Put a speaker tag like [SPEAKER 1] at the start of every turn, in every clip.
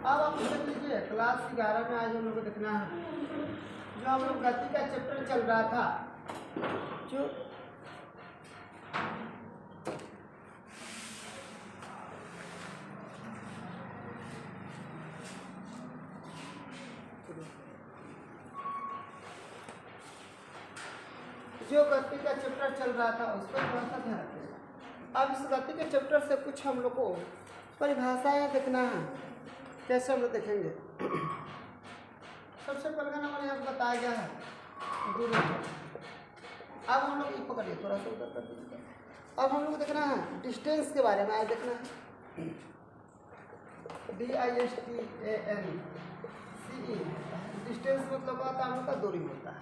[SPEAKER 1] अब आप देख लीजिए क्लास 11 में आज हम लोग को देखना है जो हम लोग गति का चैप्टर चल रहा था, जो गति का चैप्टर चल रहा था उस पर थोड़ा सा ध्यान रखिएगा। अब इस गति के चैप्टर से कुछ हम लोग को परिभाषाएं देखना है, कैसे हम लोग देखेंगे। सबसे पहला नंबर यहाँ बताया गया है दूरी। अब हम लोग ये पकड़िए, थोड़ा सा उधर कर दीजिए। अब हम लोग देखना है डिस्टेंस के बारे में। आज देखना है DISTANCE। डिस्टेंस मतलब क्या होता है? हम लोग का दूरी होता है।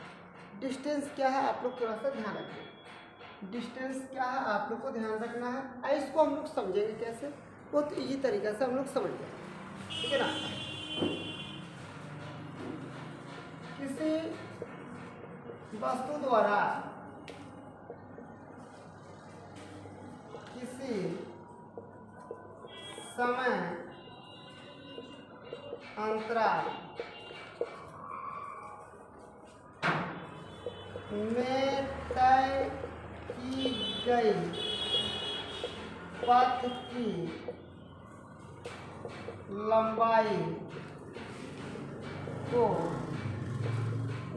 [SPEAKER 1] डिस्टेंस क्या है आप लोग थोड़ा सा ध्यान रखिए। डिस्टेंस क्या है आप लोग को ध्यान रखना है। इसको हम लोग समझेंगे कैसे, बहुत ईजी तरीके से हम लोग समझ जाएंगे, ठीक है ना। किसी वस्तु द्वारा किसी समय अंतराल में तय की गई पथ की लंबाई को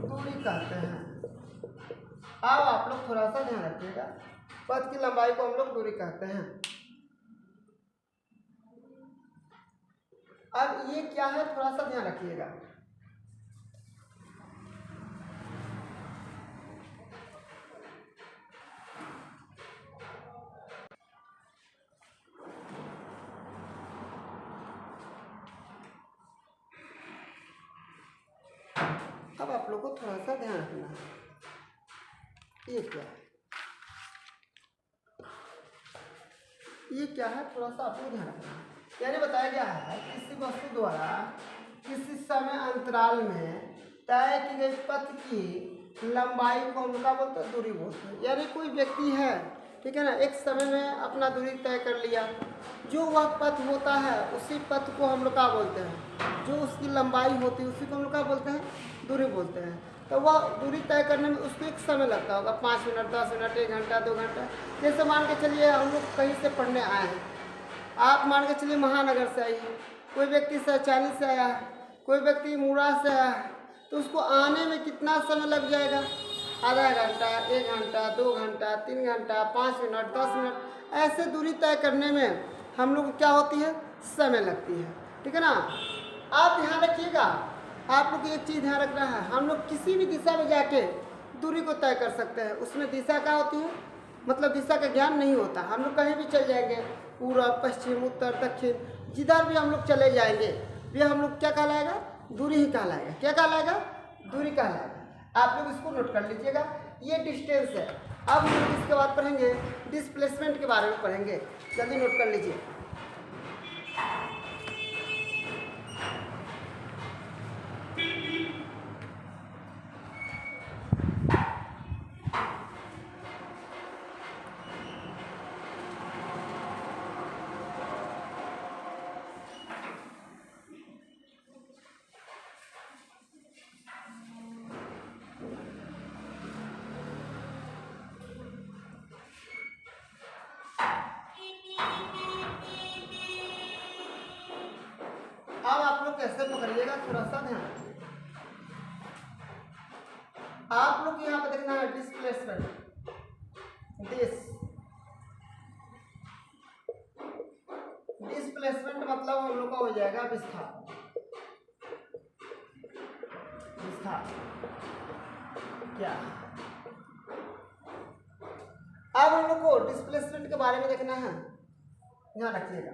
[SPEAKER 1] दूरी कहते हैं। अब आप लोग थोड़ा सा ध्यान रखिएगा, पथ की लंबाई को हम लोग दूरी कहते हैं। अब ये क्या है थोड़ा सा ध्यान रखिएगा। अब आप लोग को थोड़ा सा ध्यान रखना है, ये क्या है, ये क्या है, थोड़ा सा आप लोग ध्यान रखना है। यानी बताया गया है किसी वस्तु द्वारा किसी समय अंतराल में तय की गई पथ की लंबाई को हम क्या बोलते हैं? दूरी बोलते हैं। यानी कोई व्यक्ति है, ठीक है ना, एक समय में अपना दूरी तय कर लिया, जो वह पथ होता है उसी पथ को हम लोग क्या बोलते हैं? जो उसकी लंबाई होती है उसी को हम लोग क्या बोलते हैं? दूरी बोलते हैं। तो वह दूरी तय करने में उसको एक समय लगता होगा, 5 मिनट, 10 मिनट, 1 घंटा, 2 घंटा। जैसे मान के चलिए हम लोग कहीं से पढ़ने आए हैं, आप मान के चलिए महानगर से आइए, कोई व्यक्ति सैचानी से आया है, कोई व्यक्ति मुड़ा से आया है, तो उसको आने में कितना समय लग जाएगा? आधा घंटा, 1 घंटा, 2 घंटा, 3 घंटा, 5 मिनट, 10 मिनट। ऐसे दूरी तय करने में हम लोग क्या होती है? समय लगती है, ठीक है ना। आप ध्यान रखिएगा, आप लोग एक चीज़ ध्यान रखना है, हम लोग किसी भी दिशा में जाके दूरी को तय कर सकते हैं। उसमें दिशा क्या होती है? मतलब दिशा का ज्ञान नहीं होता। हम लोग कहीं भी चल जाएंगे, पूर्व, पश्चिम, उत्तर, दक्षिण, जिधर भी हम लोग चले जाएंगे, ये हम लोग क्या कहलाएगा? दूरी ही कहलाएगा। क्या कहलाएगा? दूरी कहलाएगा। आप लोग इसको नोट कर लीजिएगा, ये डिस्टेंस है। अब हम लोग इसके बाद पढ़ेंगे डिस्प्लेसमेंट के बारे में पढ़ेंगे, जल्दी नोट कर लीजिए। अब आप लोग कैसे पकड़िएगा, थोड़ा सा ध्यान रखिए। आप लोग यहाँ पे देखना है डिस्प्लेसमेंट। डिस्प्लेसमेंट मतलब हम लोग का हो जाएगा विस्थापन। क्या? अब हम लोग को डिस्प्लेसमेंट के बारे में देखना है, ध्यान रखिएगा।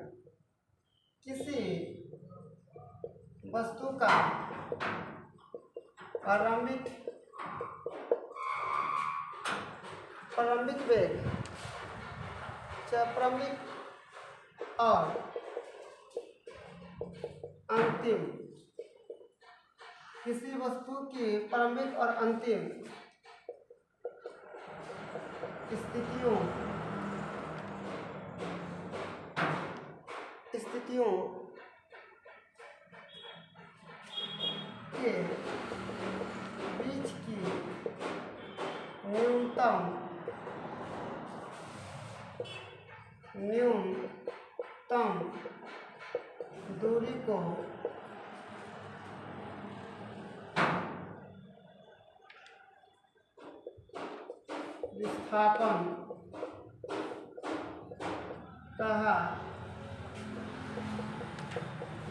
[SPEAKER 1] किसी वस्तु का प्रारंभिक वेग, प्रारंभिक और अंतिम, किसी वस्तु की प्रारंभिक और अंतिम स्थितियों के बीच की न्यूनतम दूरी को विस्थापन कहा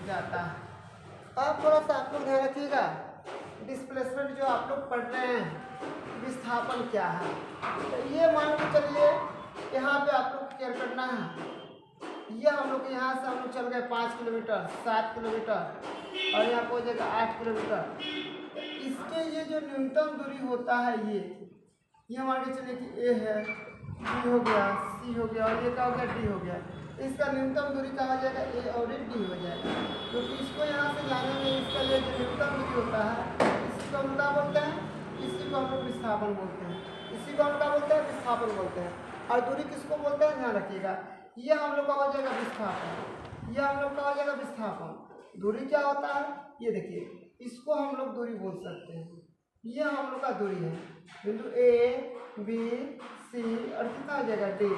[SPEAKER 1] जाता है। अब थोड़ा सा आप लोग ध्यान रखिएगा, डिस्प्लेसमेंट जो आप लोग पढ़ रहे हैं, विस्थापन क्या है। तो ये मान के चलिए यहाँ पे आप लोग केयर करना है, ये हम लोग यहाँ से हम लोग चल गए 5 किलोमीटर 7 किलोमीटर और यहाँ पे हो जाएगा 8 किलोमीटर। तो इसके ये जो न्यूनतम दूरी होता है ये मान के चलिए कि ए है, बी हो गया, सी हो गया और ये क्या हो गया, डी हो गया। इसका न्यूनतम दूरी कहा जाएगा ए और डी हो जाएगा, क्योंकि इसको यहाँ से जाने में इसका ये जो न्यूनतम दूरी होता है इसी को हम क्या बोलते हैं, इसी को हम लोग विस्थापन बोलते हैं, इसी को हम क्या बोलते हैं, विस्थापन बोलते हैं। और दूरी किसको बोलते हैं, ध्यान रखिएगा, ये हम लोग का हो जाएगा विस्थापन, ये हम लोग का हो जाएगा विस्थापन। दूरी क्या होता है, ये देखिए, इसको हम लोग दूरी बोल सकते हैं, ये हम लोग का दूरी है, बिंदु ए बी सी और कितना हो जाएगा डी,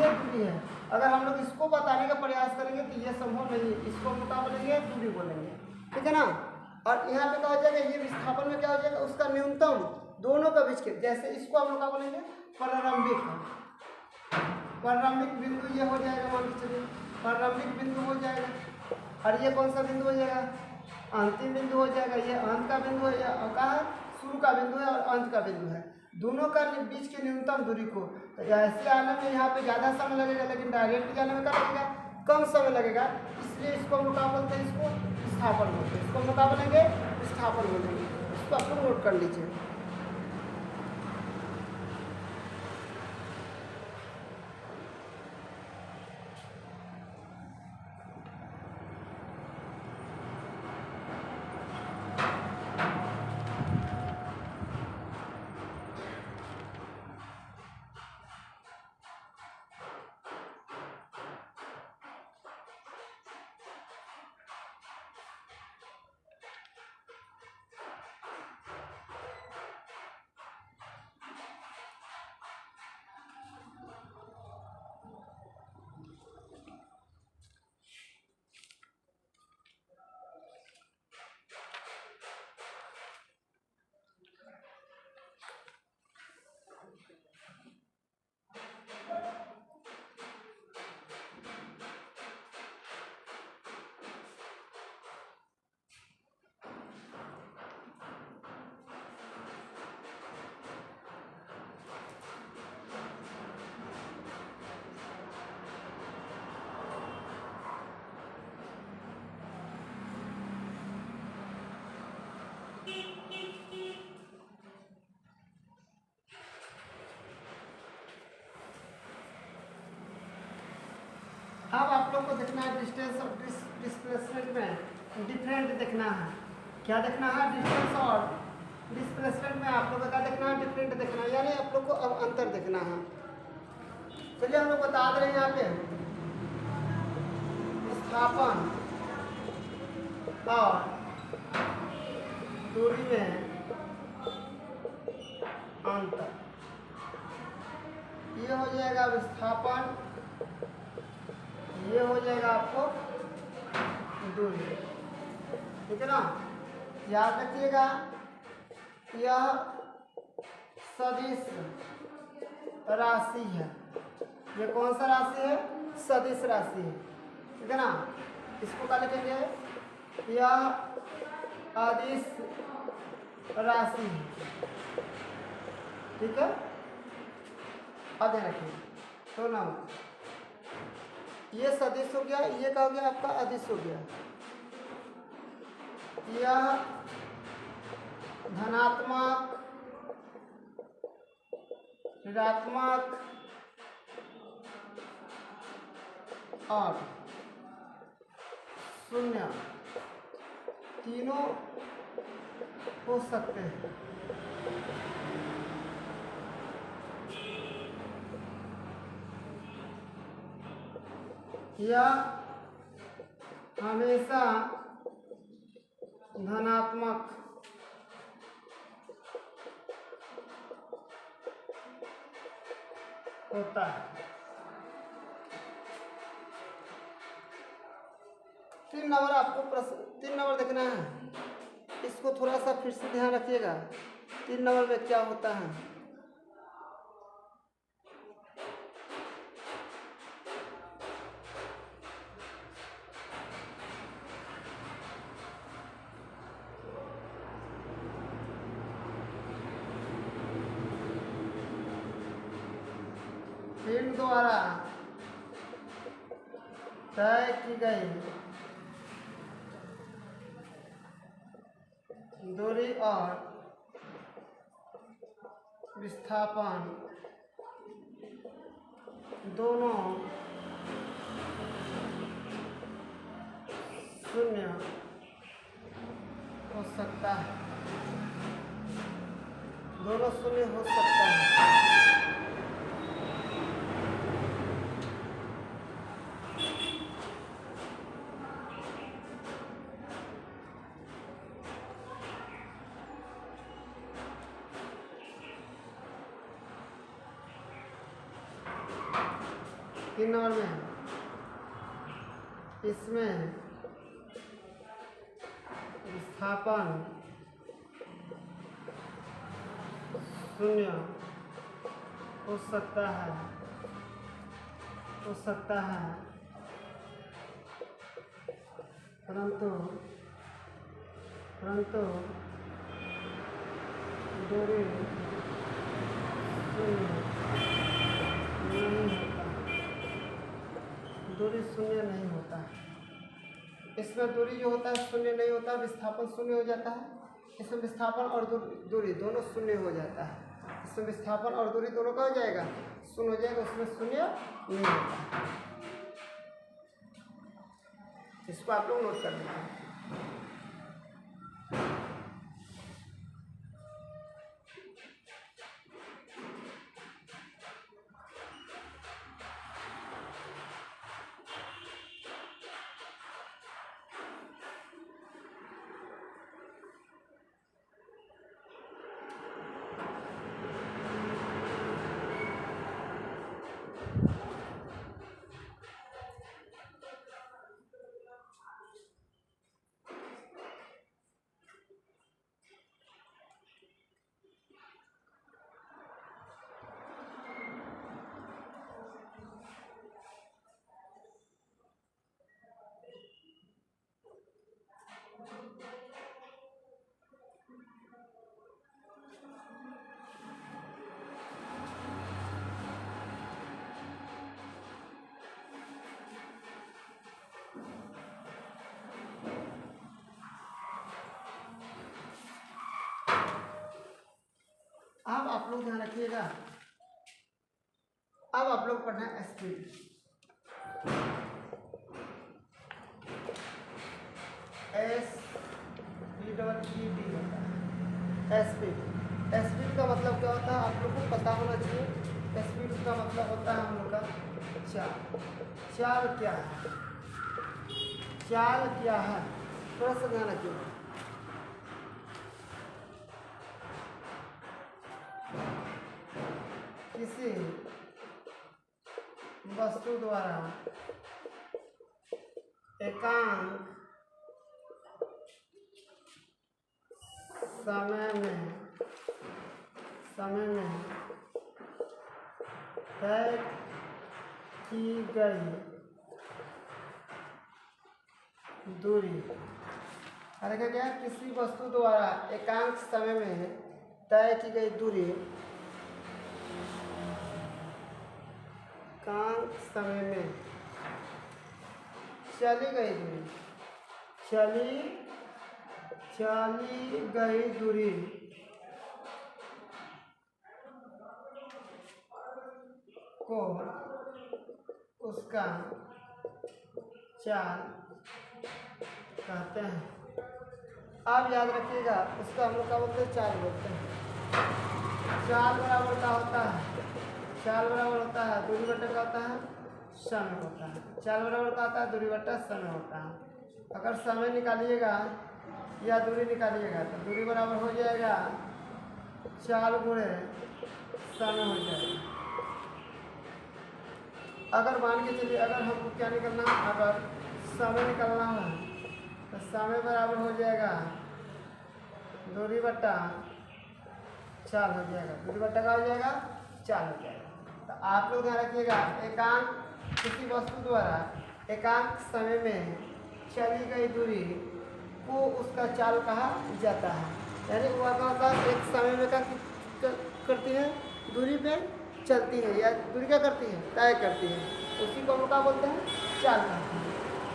[SPEAKER 1] ये दूरी है। अगर हम लोग इसको बताने का प्रयास करेंगे तो ये संभव नहीं है, इसको हम क्या बोलेंगे, दूरी बोलेंगे, ठीक है ना। और यहाँ पे क्या हो जाएगा, ये विस्थापन में क्या हो जाएगा, उसका न्यूनतम दोनों का बीच के, जैसे इसको हम लोग क्या बोलेंगे, प्रारंभिक बिंदु ये हो जाएगा, मान के चलिए प्रारंभिक बिंदु हो जाएगा। और ये कौन सा बिंदु हो जाएगा, अंतिम बिंदु हो जाएगा। ये अंत का बिंदु है, कहाँ है, शुरू का बिंदु है और अंत का बिंदु है। दोनों का बीच की न्यूनतम दूरी को, तो ऐसे आने में यहाँ पे ज़्यादा समय लगेगा, लेकिन डायरेक्ट जाने में क्या लगेगा, कम समय लगेगा। इसलिए इसको हम क्या बोलते हैं, इसको विस्थापन बोलते हैं, इसको हम क्या बोलेंगे, विस्थापन बोलेंगे। इसको आप लोग नोट कर लीजिए। अब आप लोग को देखना है डिस्टेंस और डिस्प्लेसमेंट में डिफरेंट देखना है। क्या देखना है, डिस्टेंस और डिस्प्लेसमेंट में आप लोग को क्या देखना है, डिफरेंट देखना है, यानी आप लोग को अब अंतर देखना है। चलिए हम लोग बता दे रहे हैं यहाँ पे विस्थापन और दूरी में अंतर। ये हो जाएगा विस्थापन, ये हो जाएगा आपको दूरी, ठीक है ना। याद रखिएगा, यह सदिश राशि है, ये कौन सा राशि है, सदिश राशि है, ठीक है ना। इसको क्या लिखेंगे, यह अदिश राशि है, ठीक है। अब ध्यान रखिए, तो ना ये सदिश हो गया, ये क्या हो गया आपका अदिश हो गया। यह धनात्मक, ऋणात्मक और शून्य तीनों हो सकते हैं। यह हमेशा धनात्मक होता है। 3 नंबर आपको प्रश्न 3 नंबर देखना है, इसको थोड़ा सा फिर से ध्यान रखिएगा। 3 नंबर में क्या होता है? पिंड द्वारा तय की गई दूरी और विस्थापन दोनों शून्य हो सकता है। दोनों शून्य हो सकता है। तीन नंबर में इसमें विस्थापन शून्य हो सकता है, परंतु दूरी शून्य नहीं होता। इसमें दूरी जो होता है शून्य नहीं होता, विस्थापन शून्य हो जाता है। इसमें विस्थापन और दूरी दोनों शून्य हो जाता है। इसमें विस्थापन और दूरी दोनों का हो जाएगा, शून्य हो जाएगा, उसमें शून्य नहीं होता। इसको आप लोग नोट कर लीजिए। अब आप लोग ध्यान रखिएगा। अब आप लोग पढ़ना है स्पीड। SPEED होता है। स्पीड का मतलब क्या होता है आप लोग को पता होना चाहिए। स्पीड का मतलब होता है हम लोग का चाल क्या है, थोड़ा सा ध्यान रखिएगा। किसी वस्तु द्वारा एकांक समय में तय की गई दूरी। अरे क्या, किसी वस्तु द्वारा एकांक समय में तय की गई दूरी एकांक समय में चली गई दूरी को उसका चाल कहते हैं। आप याद रखिएगा, उसका हम लोग क्या बोलते हैं, चाल बोलते हैं। चाल बराबर क्या होता है, चाल बराबर होता है दूरी बटा क्या होता है, समय होता है। चाल बराबर क्या होता है, दूरी बटा समय होता है। अगर समय निकालिएगा या दूरी निकालिएगा तो दूरी बराबर हो जाएगा चाल गुणे समय हो जाएगा। अगर मान के चलिए, अगर हमको क्या निकलना है, अगर समय निकलना है तो समय बराबर हो जाएगा दूरी बट्टा चाल हो जाएगा, दूरी बट्टा का हो जाएगा चाल हो जाएगा। तो आप लोग ध्यान रखिएगा, एकांक किसी वस्तु द्वारा एकांक समय में चली गई दूरी को उसका चाल कहा जाता है। यानी वह मतलब एक समय में क्या करती है, दूरी पे चलती है या दूरी क्या करती है, तय करती है, उसी को हम क्या बोलते हैं, चाल कहते हैं।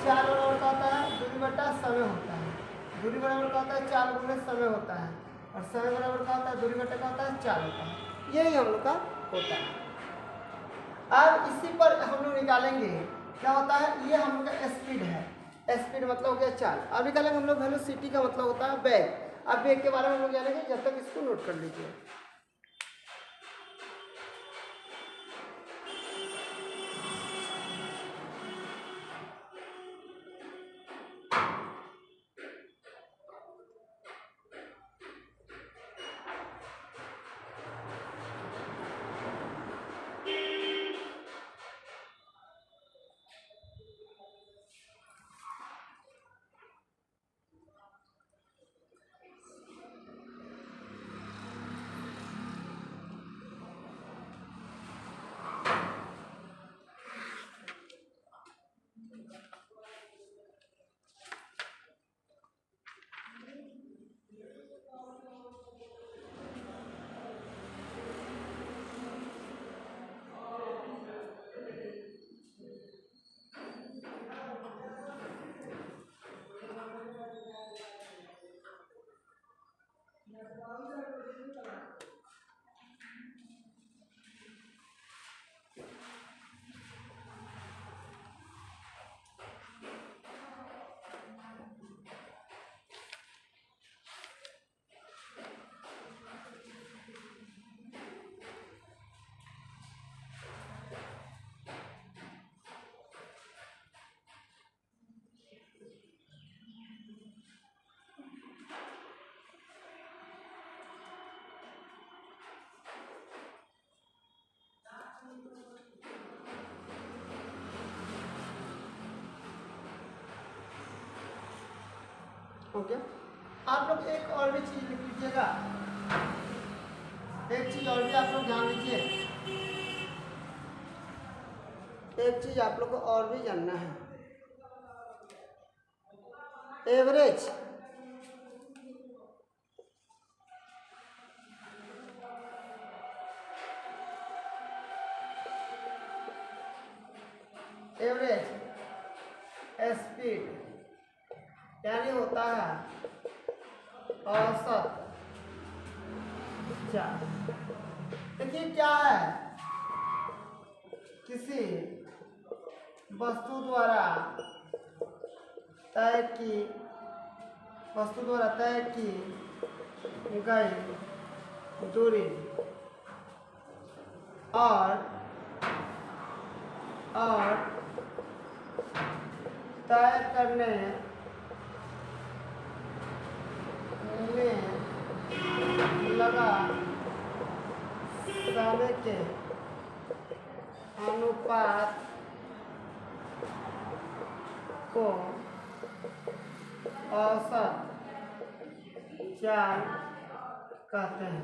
[SPEAKER 1] चाल बराबर का होता है दूरी बटा समय होता है, दूरी बराबर का होता है चाल गुणे समय होता है, और समय बराबर का होता है दूरी बटा का होता है चाल होता है। यही हम लोग का होता है। अब इसी पर हम लोग निकालेंगे क्या होता है, ये हम लोग का स्पीड है, स्पीड मतलब हो गया चाल। अब निकालेंगे हम लोग वेलोसिटी का मतलब होता है वेग। अब वेग के बारे में हम लोग जानेंगे, जब तक इसको नोट कर लीजिए। हो गया। आप लोग एक और भी चीज लिख लीजिएगा, एक चीज और भी आप लोग ध्यान दीजिए, एक चीज आप लोग को और भी जानना है। एवरेज एवरेज स्पीड यानी होता है औसत चाल। देखिए क्या है, किसी वस्तु द्वारा तय की गई दूरी और तय करने में लगा समय के अनुपात को औसत चाल कहते हैं।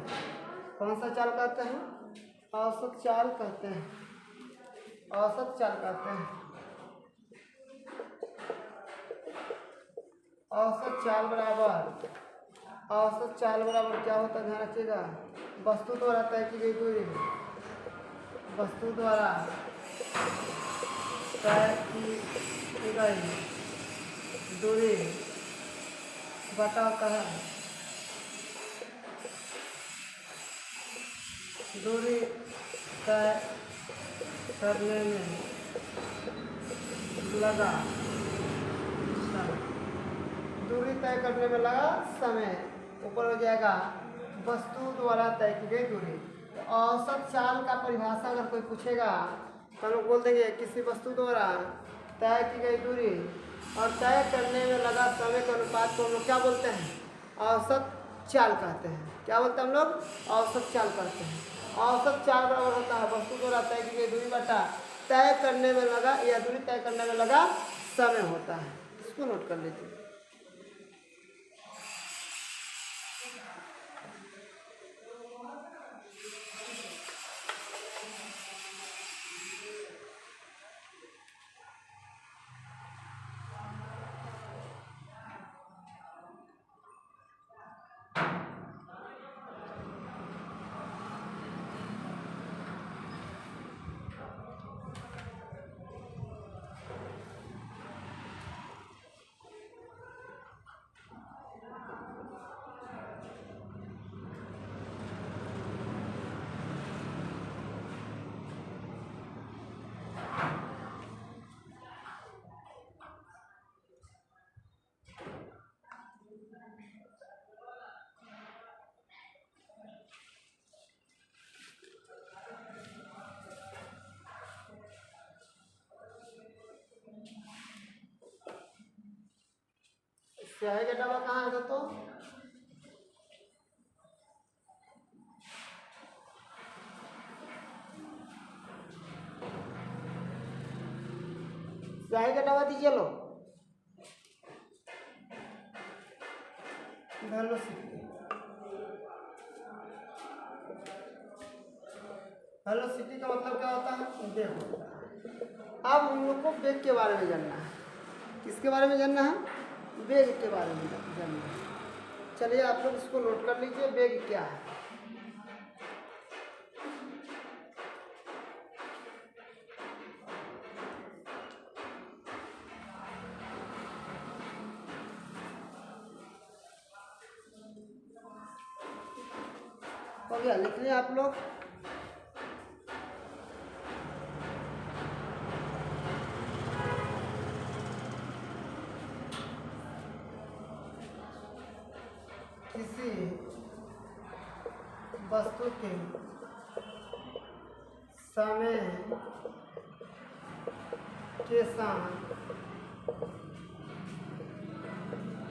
[SPEAKER 1] कौन सा चाल कहते हैं, औसत चाल कहते हैं, औसत चाल कहते हैं। औसत चाल बराबर क्या होता है, ध्यान रखिएगा, वस्तु द्वारा तय की गई दूरी, वस्तु द्वारा तय की गई दूरी बटा होता है दूरी तय करने में लगा समय। दूरी तय करने में लगा समय ऊपर हो जाएगा वस्तु द्वारा तय की गई दूरी। तो औसत चाल का परिभाषा अगर कोई पूछेगा तो हम लोग बोल देंगे किसी वस्तु द्वारा तय की गई दूरी और तय करने में लगा समय के अनुपात को हम लोग क्या बोलते हैं, औसत चाल कहते हैं। क्या बोलते हैं हम लोग, औसत चाल कहते हैं। औसत चाल बराबर होता है वस्तु द्वारा तय की गई दूरी बटा तय करने में लगा, यह दूरी तय करने में लगा समय होता है। इसको नोट कर लीजिए। स्याही का डब्बा कहाँ है तो स्याही का डब्बा दीजिए लो। वेलोसिटी, वेलोसिटी का मतलब क्या होता है? वेग होता है। अब हम लोग को वेग के बारे में जानना है। किसके बारे में जानना है? वेग के बारे में जानना है। चलिए आप लोग इसको नोट कर लीजिए, वेग क्या है। हो गया, लिख लिया आप लोग। किसी वस्तु के समय के साथ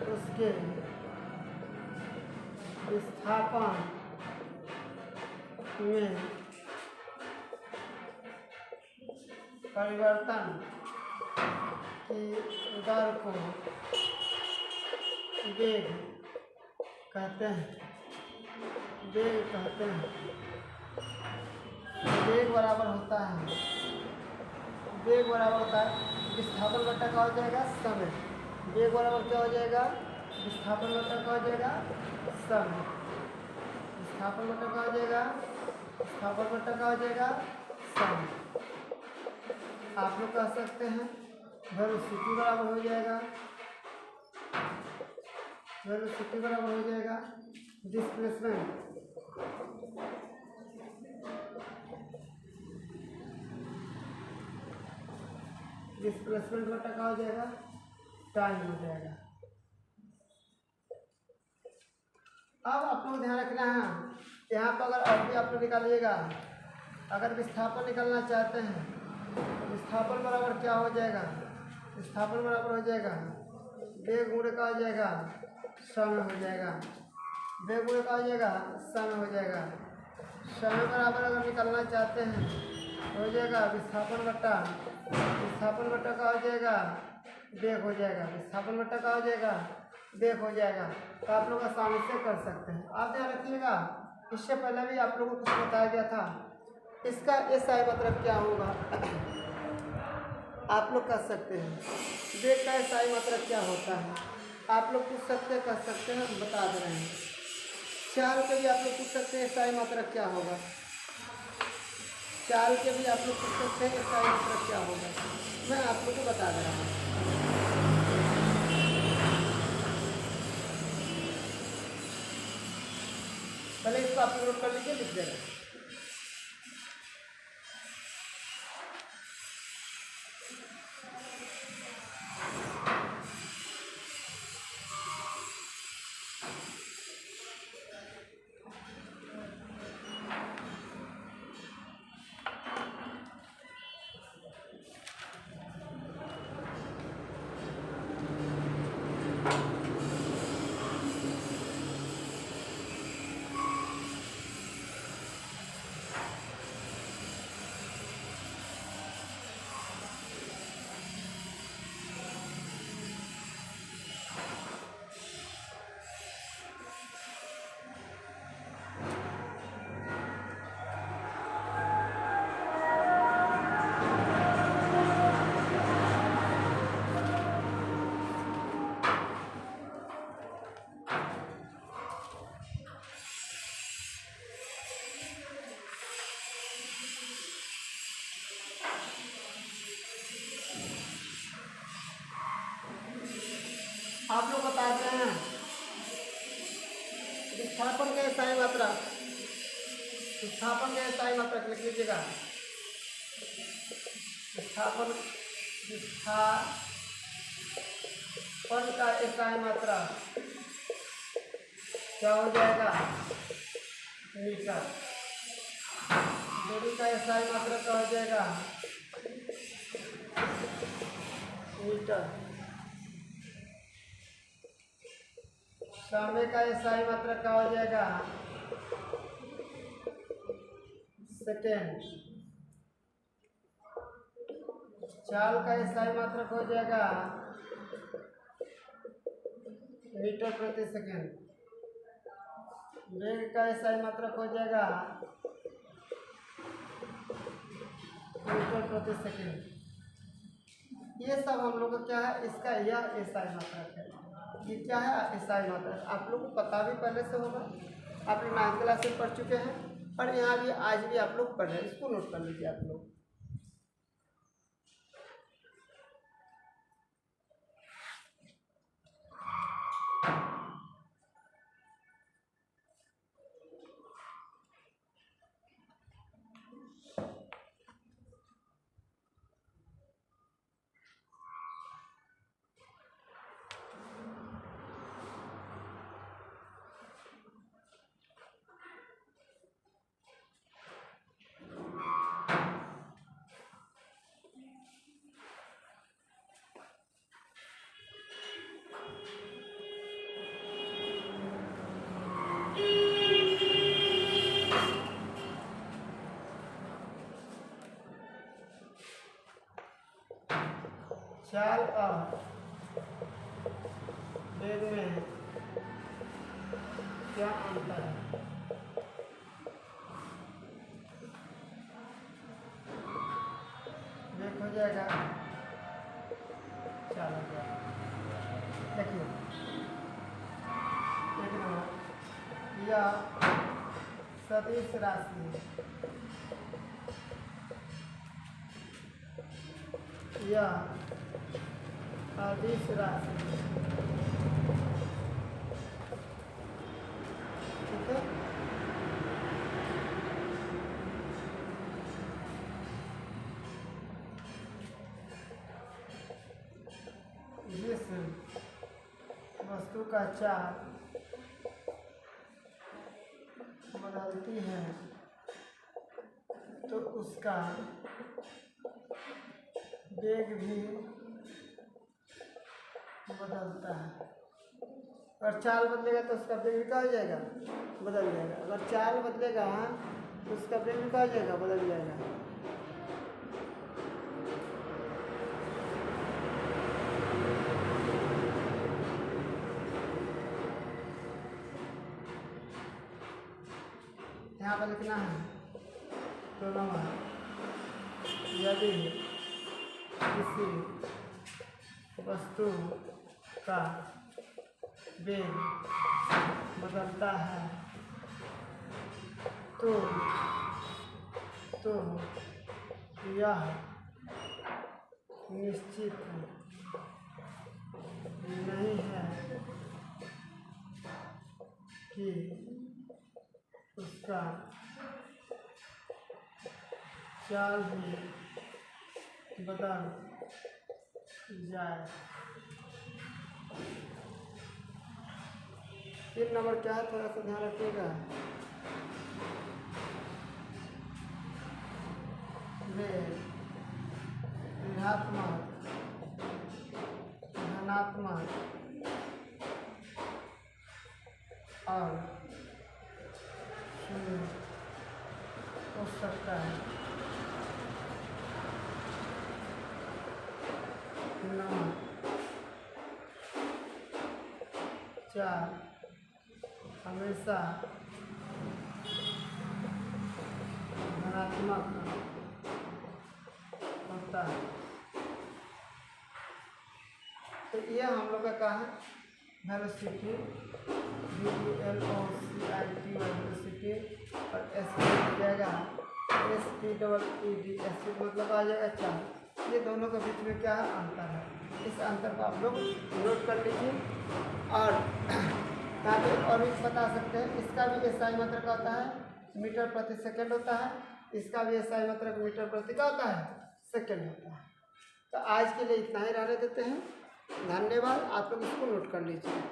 [SPEAKER 1] उसके विस्थापन में परिवर्तन की दर को वेग कहते हैं। वेग कहते हैं। वेग बराबर होता है, वेग बराबर होता है विस्थापन बटा क्या हो जाएगा? समय। वेग बराबर क्या हो जाएगा? विस्थापन बटा क्या हो जाएगा? समय। विस्थापन बटा क्या हो जाएगा? विस्थापन बटा क्या हो जाएगा? समय। आप लोग कह सकते हैं वेलोसिटी बराबर हो जाएगा, वेलोसिटी बराबर हो जाएगा डिस्प्लेसमेंट डिस्प्लेसमेंट बटा क्या हो जाएगा? टाइम हो जाएगा। अब आप लोग ध्यान रखना है, यहाँ पर अगर और भी आप लोग निकालिएगा, अगर विस्थापन निकालना चाहते हैं तो विस्थापन बराबर क्या हो जाएगा? विस्थापन बराबर हो जाएगा वेग गुणे का हो जाएगा समय हो जाएगा। वेग गुणे का हो जाएगा समय हो जाएगा। समय बराबर अगर निकालना चाहते हैं तो हो जाएगा विस्थापन बट्टा का हो जाएगा वेग हो जाएगा। विस्थापन बट्टा का हो जाएगा वेग हो जाएगा। तो आप लोग आसानी से कर सकते हैं। आप ध्यान रखिएगा, इससे पहले भी आप लोगों को कुछ बताया गया था। इसका SI मतलब क्या होगा आप लोग कर सकते हैं। वेग का SI मतलब क्या होता है आप लोग पूछ सकते हैं, कर सकते हैं, हम बता दे रहे हैं। 4 के भी आप लोग पूछ सकते हैं SI मतलब क्या होगा। 4 के भी आप लोग पूछ सकते हैं SI मतलब क्या होगा। मैं आप लोग को बता दे रहा हूँ। पहले इसको आप नोट कर लीजिए, लिख दे रहे हैं। आप लोग बताते हैं विस्थापन के स्थायी मात्रक, विस्थापन के स्थायी मात्रक लिख लीजिएगा। विस्थापन का स्थायी मात्रक क्या हो जाएगा? मीटर। दूरी का स्थायी मात्रक क्या हो जाएगा? मीटर। समय का स्थायी मात्रक क्या हो जाएगा? सेकेंड। चाल का स्थायी मात्रक हो जाएगा मीटर प्रति सेकेंड। वेग का स्थायी मात्रक हो जाएगा मीटर प्रति सेकेंड। ये सब हम लोग का क्या है? इसका यह स्थायी मात्रक है। ये क्या है? स्थायी मात्रक। आप लोग को पता भी पहले से होगा, आप लोग 9th क्लास से पढ़ चुके हैं, और यहाँ भी आज भी आप लोग पढ़ रहे हैं। इसको नोट कर लीजिए आप लोग। चाल और वेग में क्या अंतर है? वेग हो जाएगा चाल हो जाएगा। देखिए एक नंबर, यह सदिश राशि है, यह अदिश राशि, ठीक है। जिस वस्तु का चाल बदलती है तो उसका वेग भी बदलता है। अगर चाल बदलेगा तो उसका वेग भी क्या हो जाएगा? बदल जाएगा। अगर चाल बदलेगा तो उसका वेग भी क्या हो जाएगा? बदल जाएगा। यहाँ पर लिखना है तो नंबर, यदि किसी वस्तु का वेग बदलता है तो यह निश्चित नहीं है कि उसका चाल भी बदल जाए। 3 नंबर क्या है? थोड़ा सा ध्यान रखिएगा। वेग ऋणात्मक, धनात्मक और शून्य हो सकता है। 4 हमेशा धनात्मक होता है। तो ये हम लोग का कहा वेलोसिटी, VELOCITY वेलोसिटी, और स्पीड हो जाएगा SPEED, स्पीड मतलब आ जाएगा चाल। ये दोनों के बीच में क्या है, अंतर है। इस अंतर को आप लोग नोट कर लीजिए। और यहाँ पे और भी बता सकते हैं, इसका भी एसआई मात्रक होता है, मीटर प्रति सेकंड होता है। इसका भी एसआई मात्रक मीटर प्रति का होता है, सेकंड होता है। तो आज के लिए इतना ही रहने देते हैं। धन्यवाद। आप लोग इसको नोट कर लीजिए।